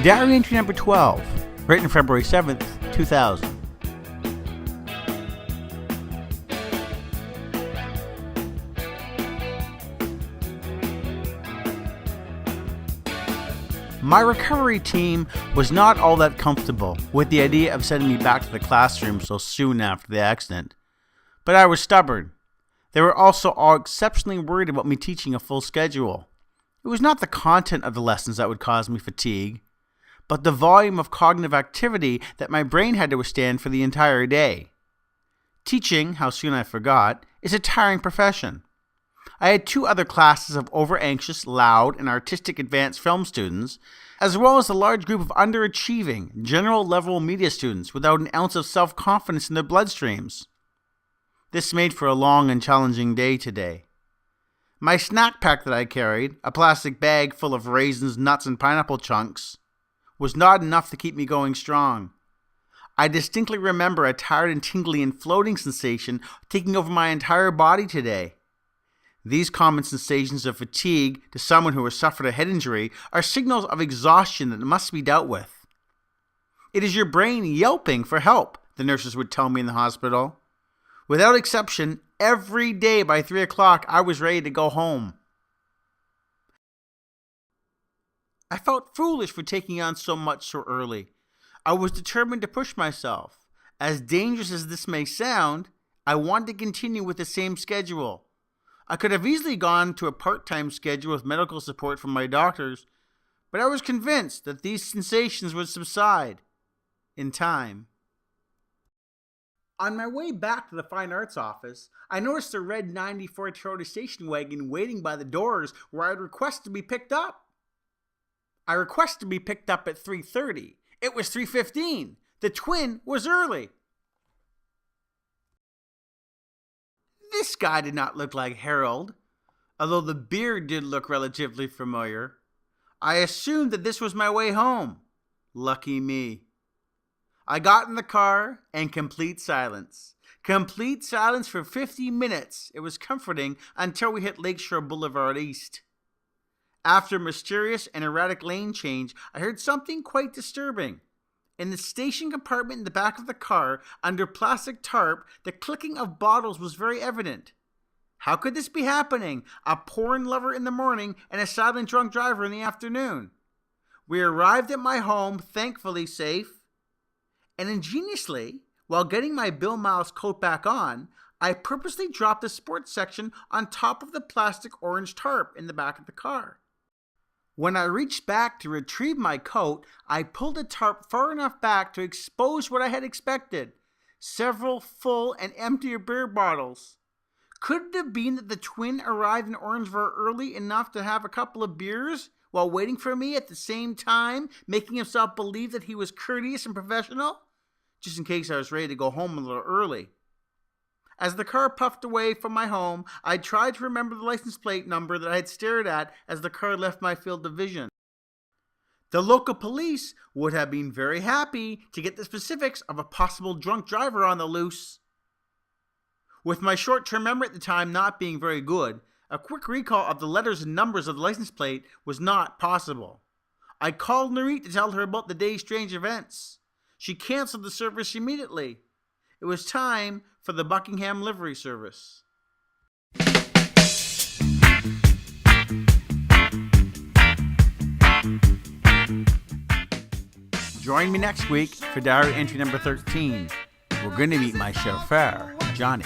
Diary entry number 12, written February 7th, 2000. My recovery team was not all that comfortable with the idea of sending me back to the classroom so soon after the accident, but I was stubborn. They were also all exceptionally worried about me teaching a full schedule. It was not the content of the lessons that would cause me fatigue, but the volume of cognitive activity that my brain had to withstand for the entire day. Teaching, how soon I forgot, is a tiring profession. I had 2 other classes of over-anxious, loud, and artistic advanced film students, as well as a large group of underachieving, general-level media students without an ounce of self-confidence in their bloodstreams. This made for a long and challenging day today. My snack pack that I carried, a plastic bag full of raisins, nuts, and pineapple chunks, was not enough to keep me going strong. I distinctly remember a tired and tingly and floating sensation taking over my entire body today. These common sensations of fatigue to someone who has suffered a head injury are signals of exhaustion that must be dealt with. It is your brain yelping for help, the nurses would tell me in the hospital. Without exception, every day by 3 o'clock, I was ready to go home. I felt foolish for taking on so much so early. I was determined to push myself. As dangerous as this may sound, I wanted to continue with the same schedule. I could have easily gone to a part-time schedule with medical support from my doctors, but I was convinced that these sensations would subside in time. On my way back to the Fine Arts office, I noticed a red 94 Toyota station wagon waiting by the doors where I'd requested to be picked up. I requested to be picked up at 3:30. It was 3:15. The twin was early. This guy did not look like Harold, although the beard did look relatively familiar. I assumed that this was my way home. Lucky me. I got in the car and complete silence. Complete silence for 50 minutes. It was comforting until we hit Lakeshore Boulevard East. After a mysterious and erratic lane change, I heard something quite disturbing. In the station compartment in the back of the car, under plastic tarp, the clicking of bottles was very evident. How could this be happening? A porn lover in the morning and a silent drunk driver in the afternoon. We arrived at my home, thankfully safe, and ingeniously, while getting my Bill Miles coat back on, I purposely dropped the sports section on top of the plastic orange tarp in the back of the car. When I reached back to retrieve my coat, I pulled the tarp far enough back to expose what I had expected, several full and empty beer bottles. Could it have been that the twin arrived in Orangeville early enough to have a couple of beers while waiting for me at the same time, making himself believe that he was courteous and professional? Just in case I was ready to go home a little early. As the car puffed away from my home, I tried to remember the license plate number that I had stared at as the car left my field of vision. The local police would have been very happy to get the specifics of a possible drunk driver on the loose. With my short-term memory at the time not being very good, a quick recall of the letters and numbers of the license plate was not possible. I called Noreen to tell her about the day's strange events. She canceled the service immediately. It was time for the Buckingham livery service. Join me next week for diary entry number 13. We're going to meet my chauffeur, Johnny.